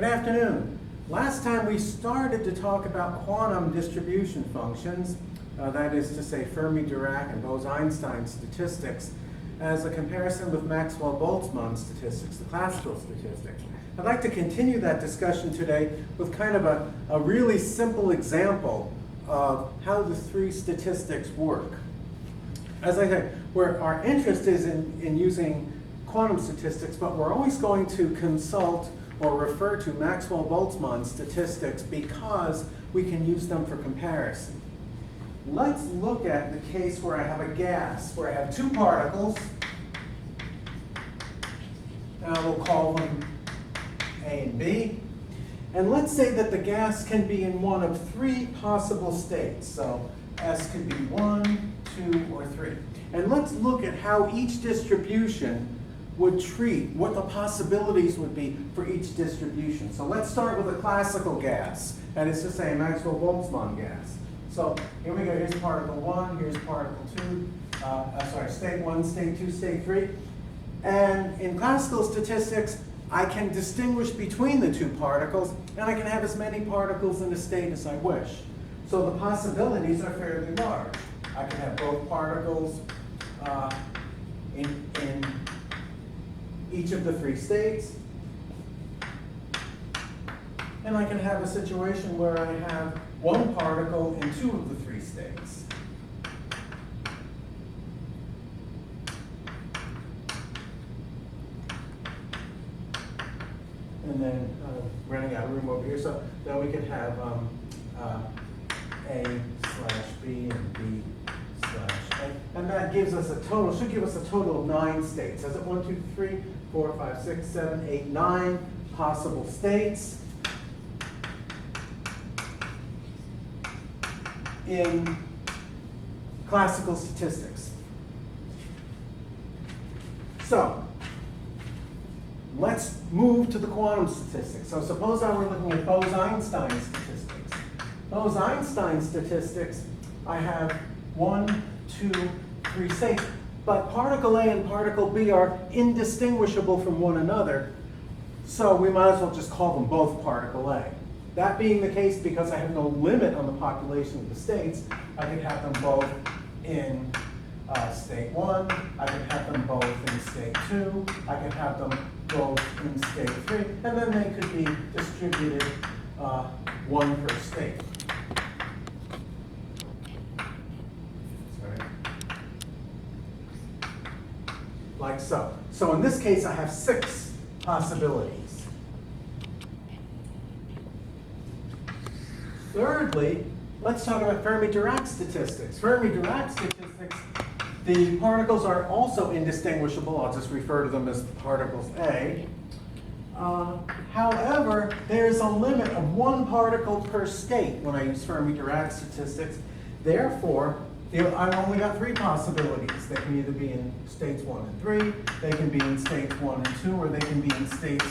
Good afternoon. Last time we started to talk about quantum distribution functions, that is to say Fermi-Dirac and Bose-Einstein statistics, as a comparison with Maxwell-Boltzmann statistics, the classical statistics. I'd like to continue that discussion today with kind of a really simple example of how the three statistics work. As I said, where our interest is in using quantum statistics, but we're always going to consult or refer to Maxwell-Boltzmann statistics because we can use them for comparison. Let's look at the case where I have a gas, where I have two particles, and I will call them A and B. And let's say that the gas can be in one of three possible states. So S could be 1, 2, or 3. And let's look at how each distribution would treat, what the possibilities would be for each distribution. So let's start with a classical gas, that is to say a Maxwell-Boltzmann gas. So here we go, here's particle 1, here's particle 2, state 1, state 2, state 3. And in classical statistics, I can distinguish between the two particles, and I can have as many particles in a state as I wish. So the possibilities are fairly large. I can have both particles in each of the three states. And I can have a situation where I have one particle in two of the three states. And then running out of room over here, so then we could have A/B and B/A. And that gives us a total, should give us a total of 9 states. That's it, 1, 2, 3, 4, 5, 6, 7, 8, 9 possible states in classical statistics. So let's move to the quantum statistics. So suppose I were looking at Bose-Einstein statistics. Bose-Einstein statistics, I have 1, 2, 3 states, but particle A and particle B are indistinguishable from one another, so we might as well just call them both particle A. That being the case, because I have no limit on the population of the states, I could have them both in state 1, I could have them both in state 2, I could have them both in state 3, and then they could be distributed one per state. Like so. So in this case, I have 6 possibilities. Thirdly, let's talk about Fermi-Dirac statistics. Fermi-Dirac statistics, the particles are also indistinguishable. I'll just refer to them as particles A. However, there's a limit of 1 particle per state when I use Fermi-Dirac statistics. Therefore, I've only got 3 possibilities. They can either be in states 1 and 3, they can be in states 1 and 2, or they can be in states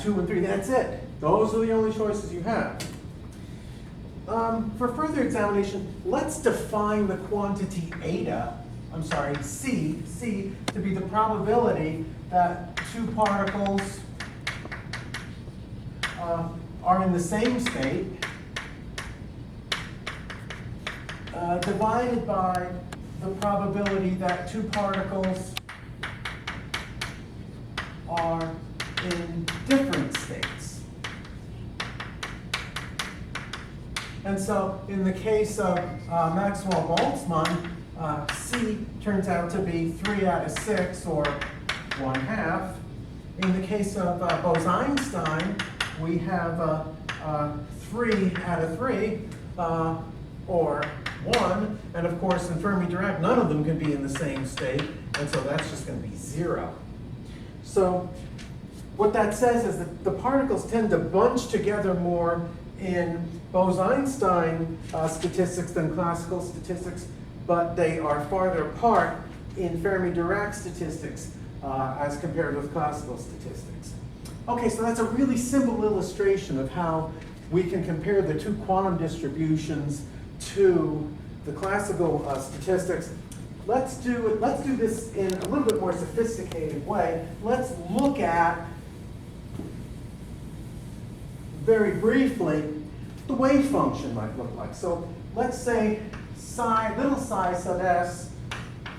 2 and 3. That's it. Those are the only choices you have. For further examination, let's define the quantity C, to be the probability that 2 particles are in the same state, divided by the probability that 2 particles are in different states. And so in the case of Maxwell-Boltzmann, C turns out to be 3 out of 6, or 1/2. In the case of Bose-Einstein, we have 3 out of 3, or 1, and of course in Fermi-Dirac none of them can be in the same state, and so that's just going to be 0. So what that says is that the particles tend to bunch together more in Bose-Einstein statistics than classical statistics, but they are farther apart in Fermi-Dirac statistics as compared with classical statistics. Okay, so that's a really simple illustration of how we can compare the 2 quantum distributions to the classical statistics. Let's do this in a little bit more sophisticated way. Let's look at very briefly, the wave function might look like. So let's say little psi sub s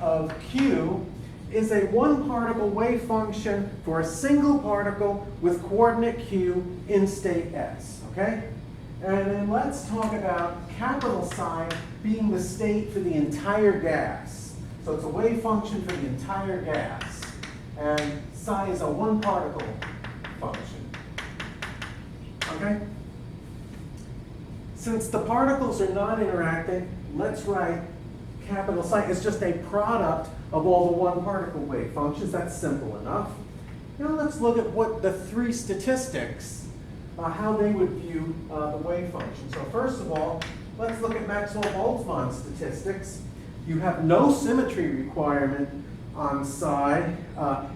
of q is a one-particle wave function for a single particle with coordinate q in state s, okay? And then let's talk about capital psi being the state for the entire gas. So it's a wave function for the entire gas. And psi is a one-particle function, okay? Since the particles are not interacting, let's write capital psi as just a product of all the one-particle wave functions. That's simple enough. Now let's look at what the three statistics, how they would view the wave function. So first of all, let's look at Maxwell-Boltzmann statistics. You have no symmetry requirement on psi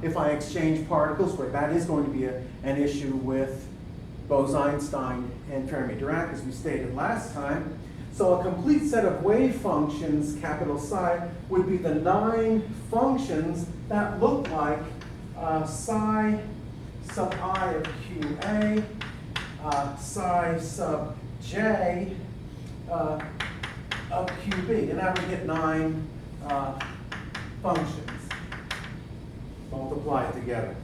if I exchange particles, where that is going to be an issue with Bose-Einstein and Fermi-Dirac, as we stated last time. So a complete set of wave functions, capital psi, would be the 9 functions that look like psi sub I of QA, psi sub j of QB. And that would get 9 functions multiplied together.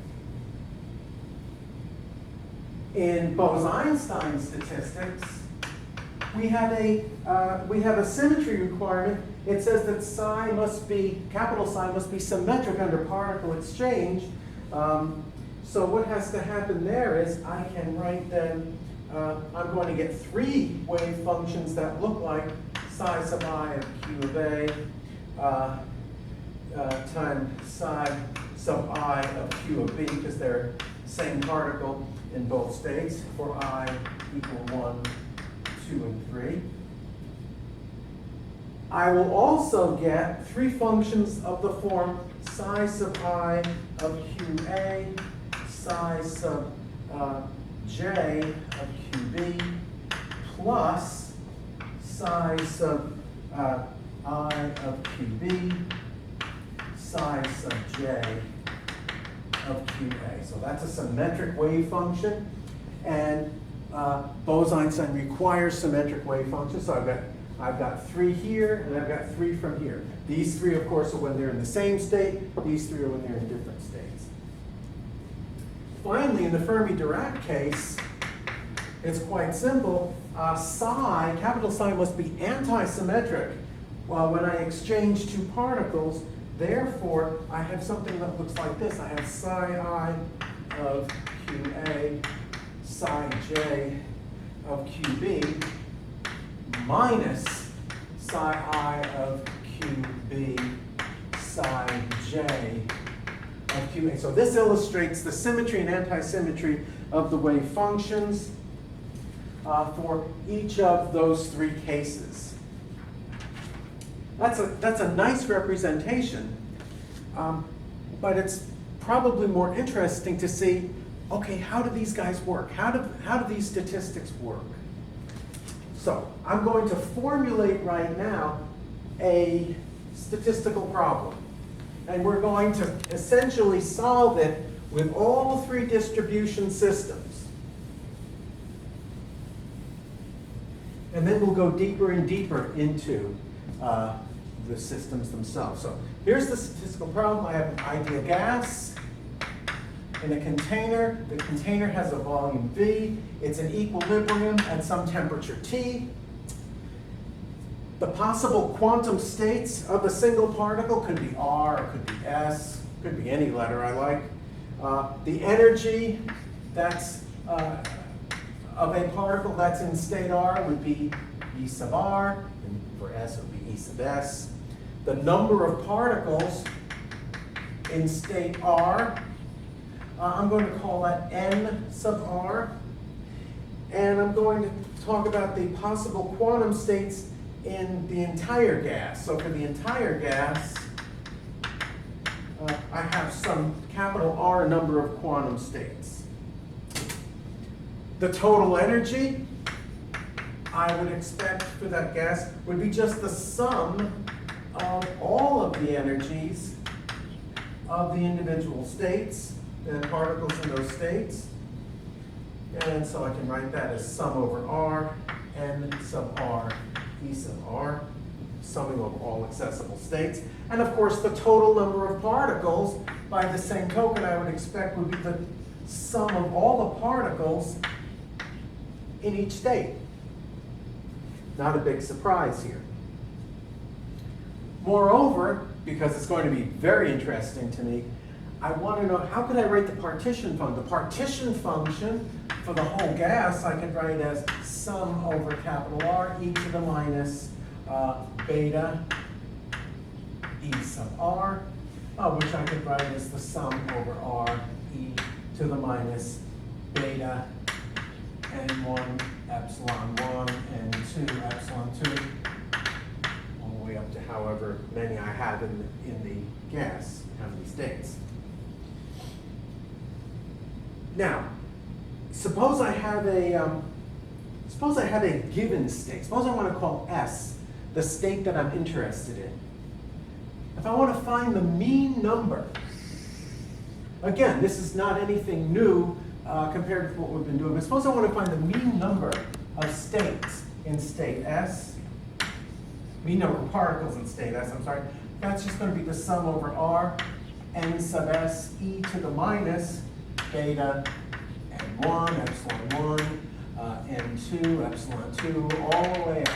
In Bose-Einstein statistics, we have a symmetry requirement. It says that psi must be, capital Psi must be symmetric under particle exchange. So what has to happen there is I can write then, I'm going to get 3 wave functions that look like psi sub I of q of a times psi sub I of q of b, because they're same particle in both states, for I equal 1, 2, and 3. I will also get 3 functions of the form psi sub I of QA, psi sub j of QB, plus psi sub I of QB, psi sub j of QA. So that's a symmetric wave function, and Bose-Einstein requires symmetric wave functions. So I've got 3 here, and I've got 3 from here. These 3, of course, are when they're in the same state. These 3 are when they're in different states. Finally, in the Fermi-Dirac case, it's quite simple. Psi, capital Psi, must be anti-symmetric when I exchange 2 particles. Therefore, I have something that looks like this. I have psi I of QA, psi j of QB, minus psi I of QB, psi j of QA. So this illustrates the symmetry and anti-symmetry of the wave functions for each of those 3 cases. That's a nice representation, but it's probably more interesting to see, okay, how do these guys work? How do these statistics work? So I'm going to formulate right now a statistical problem. And we're going to essentially solve it with all 3 distribution systems. And then we'll go deeper and deeper into the systems themselves. So here's the statistical problem. I have an ideal gas in a container. The container has a volume V. It's in equilibrium at some temperature T. The possible quantum states of a single particle could be R, it could be S, could be any letter I like. The energy that's of a particle that's in state R would be E sub R, and for S it would be E sub S. The number of particles in state R, I'm going to call that N sub R. And I'm going to talk about the possible quantum states in the entire gas. So for the entire gas, I have some capital R number of quantum states. The total energy I would expect for that gas would be just the sum of all of the energies of the individual states and particles in those states. And so I can write that as sum over r, n sub r, e sub r, summing over all accessible states. And of course, the total number of particles, by the same token, I would expect would be the sum of all the particles in each state. Not a big surprise here. Moreover, because it's going to be very interesting to me, I want to know, how could I write the partition function? The partition function for the whole gas I could write as sum over capital R e to the minus beta e sub r, which I could write as the sum over r e to the minus beta n1 epsilon 1 and 2 epsilon 2, all the way up to however many I have in the gas, how many states. Now, suppose I have a given state. Suppose I want to call S the state that I'm interested in. If I want to find the mean number, again, this is not anything new compared to what we've been doing, but suppose I want to find the mean number of states in state S, mean number of particles in state S, I'm sorry. That's just going to be the sum over R, n sub S, e to the minus beta n1, epsilon 1, n2, epsilon 2, all the way up.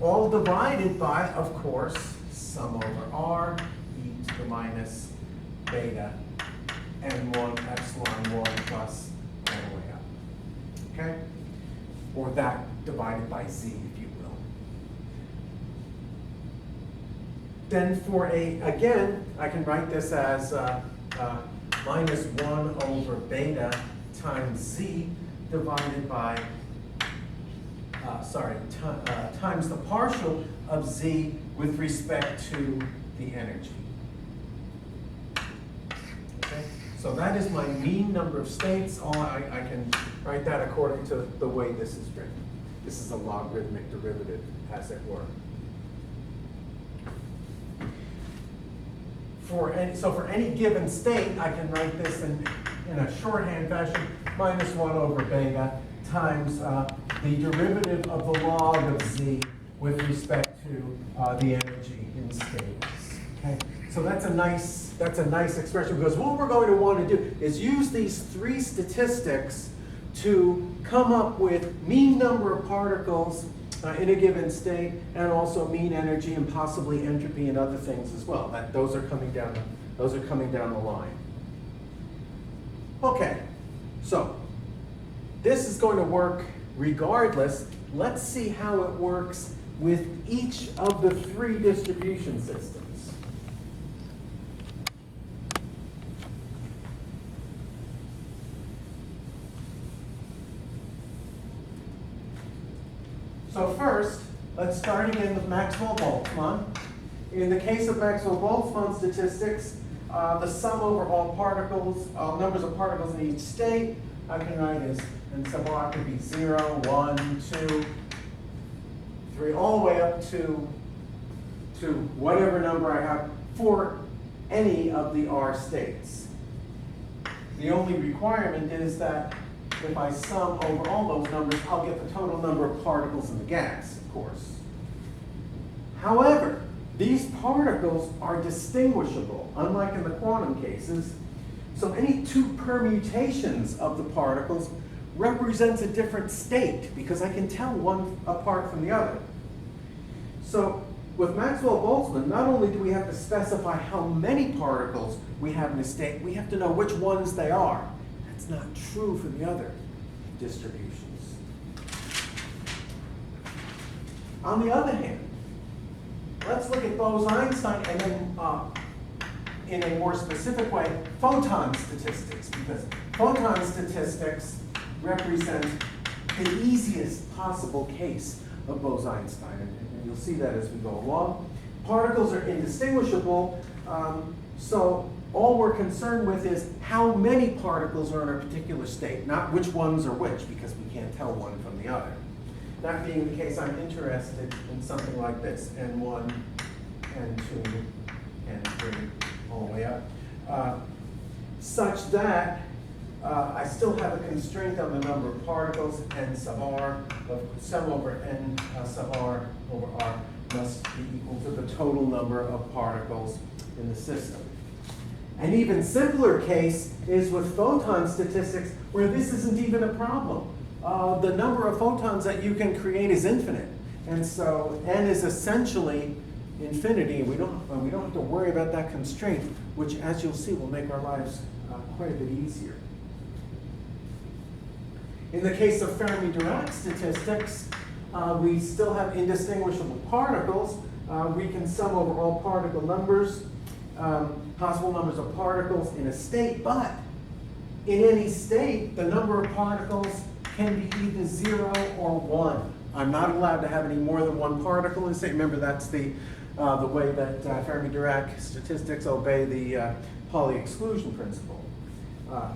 All divided by, of course, sum over R, e to the minus beta n1, epsilon 1 plus all the way up. Okay? Or that divided by z, if you will. Then for again, I can write this as minus 1 over beta times z divided by, times the partial of z with respect to the energy. Okay? So that is my mean number of states. I can write that according to the way this is written. This is a logarithmic derivative, as it were. So for any given state, I can write this in a shorthand fashion, minus 1 over beta times the derivative of the log of z with respect to the energy in states. Okay, so that's a nice expression, because what we're going to want to do is use these three statistics to come up with mean number of particles in a given state, and also mean energy and possibly entropy and other things as well. Those are coming down the line. Okay, so this is going to work regardless. Let's see how it works with each of the three distribution systems. So first, let's start again with Maxwell-Boltzmann. In the case of Maxwell-Boltzmann statistics, the sum over all particles, numbers of particles in each state, I can write as, and sum R could be 0, 1, 2, 3, all the way up to whatever number I have for any of the R states. The only requirement is that if I sum over all those numbers, I'll get the total number of particles in the gas, of course. However, these particles are distinguishable, unlike in the quantum cases. So any two permutations of the particles represents a different state, because I can tell one apart from the other. So with Maxwell-Boltzmann, not only do we have to specify how many particles we have in a state, we have to know which ones they are. That's not true for the other distributions. On the other hand, let's look at Bose-Einstein and then, in a more specific way, photon statistics, because photon statistics represent the easiest possible case of Bose-Einstein, and you'll see that as we go along. Particles are indistinguishable, so all we're concerned with is how many particles are in a particular state, not which ones are which, because we can't tell one from the other. That being the case, I'm interested in something like this, N1, N2, N3, all the way up, such that I still have a constraint on the number of particles, n sub r, of sum over n sub r over r must be equal to the total number of particles in the system. An even simpler case is with photon statistics, where this isn't even a problem. The number of photons that you can create is infinite, and so n is essentially infinity. We don't have to worry about that constraint, which, as you'll see, will make our lives quite a bit easier. In the case of Fermi-Dirac statistics, we still have indistinguishable particles. We can sum over all particle numbers, possible numbers of particles in a state, but in any state, the number of particles can be either 0 or 1. I'm not allowed to have any more than one particle in a state. Remember, that's the way that Fermi-Dirac statistics obey the Pauli exclusion principle.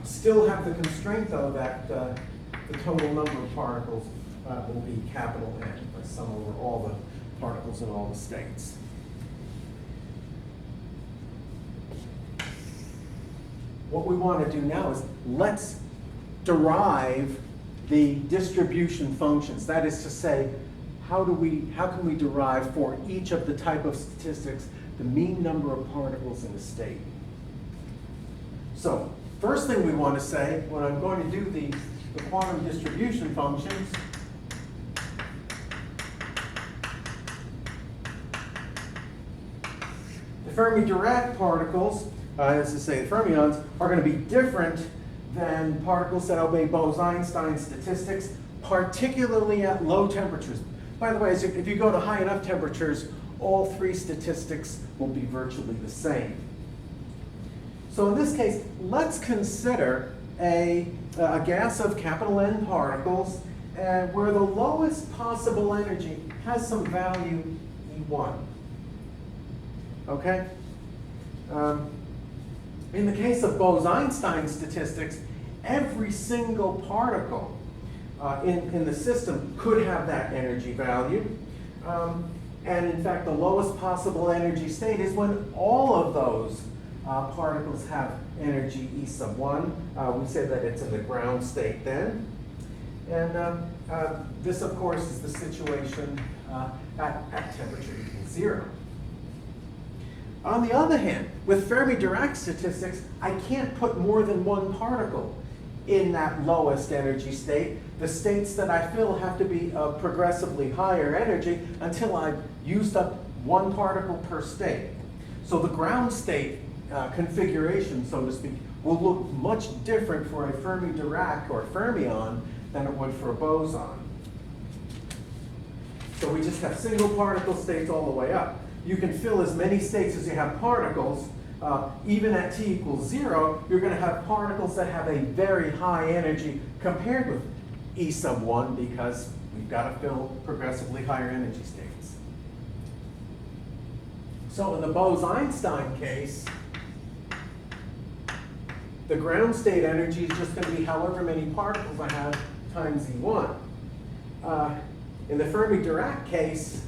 Still have the constraint, though, that the total number of particles will be capital N, if I sum over all the particles in all the states. What we want to do now is let's derive the distribution functions. That is to say, how can we derive for each of the type of statistics the mean number of particles in a state? So, first thing we want to say, when I'm going to do the quantum distribution functions, the Fermi-Dirac particles, as I say, the fermions, are going to be different than particles that obey Bose-Einstein statistics, particularly at low temperatures. By the way, if you go to high enough temperatures, all three statistics will be virtually the same. So in this case, let's consider a gas of capital N particles where the lowest possible energy has some value E1. Okay? In the case of Bose-Einstein statistics, every single particle in the system could have that energy value. And in fact, the lowest possible energy state is when all of those particles have energy E sub 1. We say that it's in the ground state then. And this, of course, is the situation at temperature equals 0. On the other hand, with Fermi-Dirac statistics, I can't put more than one particle in that lowest energy state. The states that I fill have to be of progressively higher energy until I've used up one particle per state. So the ground state configuration, so to speak, will look much different for a Fermi-Dirac or fermion than it would for a boson. So we just have single particle states all the way up. You can fill as many states as you have particles. Even at t equals 0, you're going to have particles that have a very high energy compared with E sub 1 because we've got to fill progressively higher energy states. So in the Bose-Einstein case, the ground state energy is just going to be however many particles I have times E1. In the Fermi-Dirac case,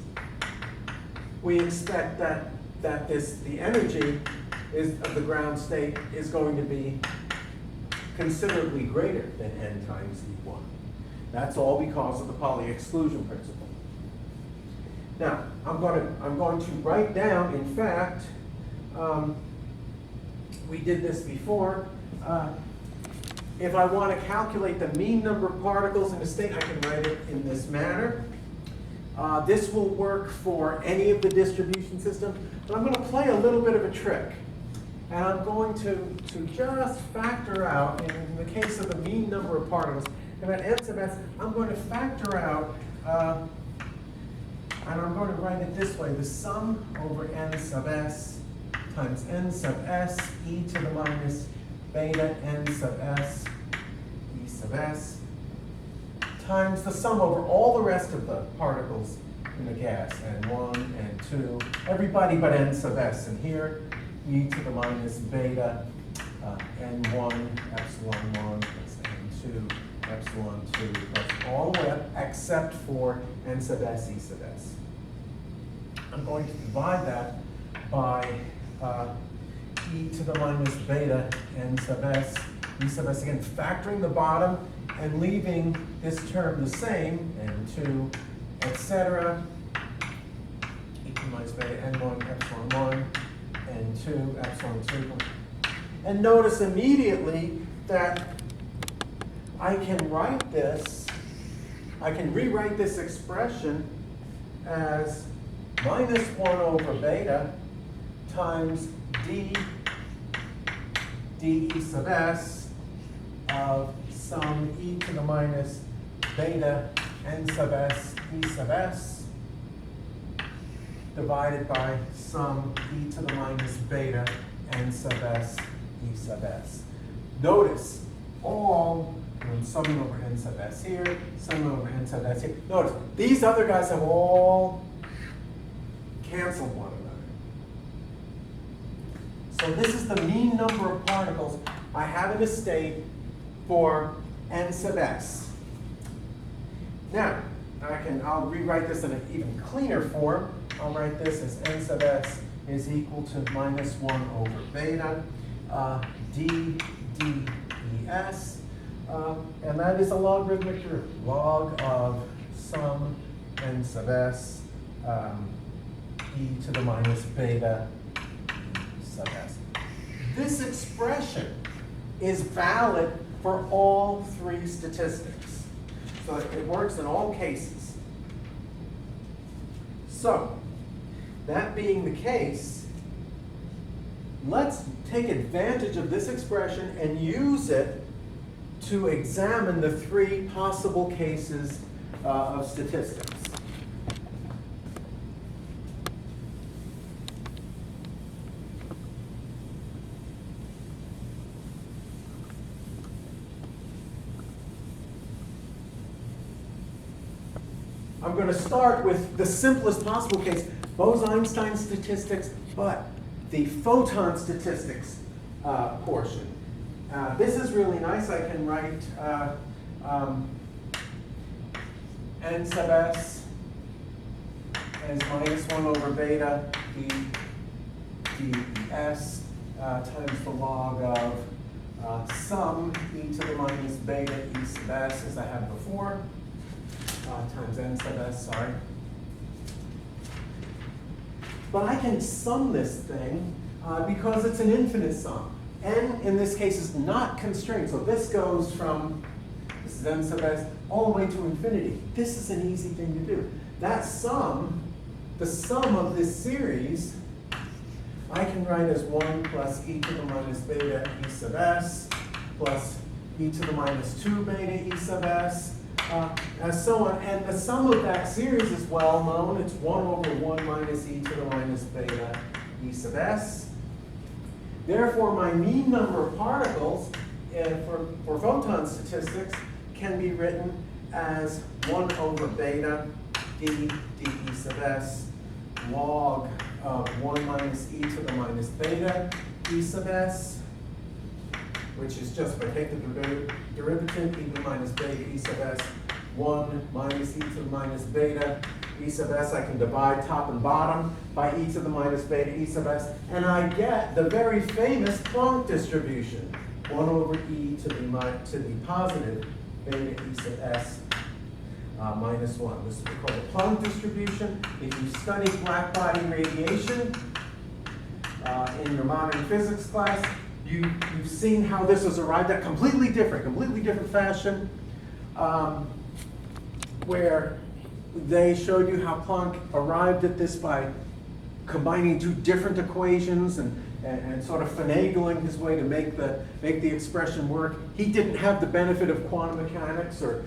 we expect that the energy of the ground state is going to be considerably greater than n times E1. That's all because of the Pauli exclusion principle. Now, I'm going to write down, in fact, we did this before. If I want to calculate the mean number of particles in a state, I can write it in this manner. This will work for any of the distribution systems, but I'm going to play a little bit of a trick. And I'm going to just factor out, in the case of the mean number of particles, and at n sub s, I'm going to factor out, and I'm going to write it this way, the sum over n sub s times n sub s e to the minus beta n sub s e sub s times the sum over all the rest of the particles in the gas, n1, n2, everybody but n sub s. And here, e to the minus beta n1 epsilon 1 plus n2 epsilon 2 plus all the way up except for n sub s, e sub s. I'm going to divide that by e to the minus beta n sub s e sub s. Again, factoring the bottom and leaving this term the same, n2, etc. e to the minus beta n1 epsilon 1, n2 epsilon 2. And notice immediately that I can write this, I can rewrite this expression as minus 1 over beta times d e sub s of some e to the minus beta n sub s e sub s divided by some e to the minus beta n sub s e sub s. Notice I'm summing over n sub s here, summing over n sub s here. Notice these other guys have all canceled one another. So this is the mean number of particles I have in a state for n sub s. Now, I'll rewrite this in an even cleaner form. I'll write this as n sub s is equal to minus 1 over beta d e s. And that is a logarithmic derivative, log of some n sub s e to the minus beta e sub s. This expression is valid for all three statistics. So it works in all cases. So, that being the case, let's take advantage of this expression and use it to examine the three possible cases of statistics. I'm going to start with the simplest possible case, Bose-Einstein statistics, but the photon statistics portion. This is really nice. I can write n sub s as minus 1 over beta d s times the log of some e to the minus beta e sub s, as I had before, times n sub s, sorry. But I can sum this thing because it's an infinite sum. N in this case is not constrained, so this goes from, this is n sub s, all the way to infinity. This is an easy thing to do. That sum, the sum of this series, I can write as 1 plus e to the minus beta e sub s plus e to the minus 2 beta e sub s, and so on. And the sum of that series is well known. It's 1 over 1 minus e to the minus beta e sub s. Therefore, my mean number of particles for photon statistics can be written as 1 over beta d e sub s log of 1 minus e to the minus beta e sub s, which is just, if I take the derivative, e to the minus beta e sub s, 1 minus e to the minus beta e sub s, I can divide top and bottom by e to the minus beta e sub s, and I get the very famous Planck distribution, 1 over e to the positive beta e sub s minus 1. This is called the Planck distribution. If you study black body radiation in your modern physics class, you've seen how this was arrived at completely different fashion, where they showed you how Planck arrived at this by combining two different equations and sort of finagling his way to make the expression work. He didn't have the benefit of quantum mechanics or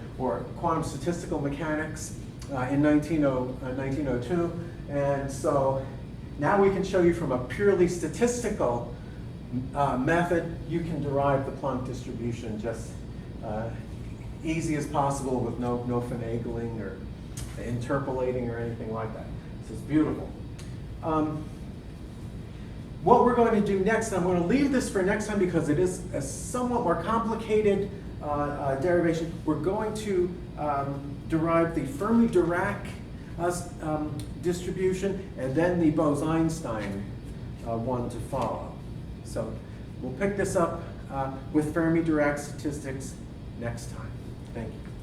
quantum statistical mechanics in 1902, and so now we can show you from a purely statistical method, you can derive the Planck distribution just easy as possible with no finagling or interpolating or anything like that. This is beautiful. What we're going to do next, I'm going to leave this for next time because it is a somewhat more complicated derivation. We're going to derive the Fermi-Dirac distribution and then the Bose-Einstein one to follow. So we'll pick this up with Fermi-Dirac statistics next time. Thank you.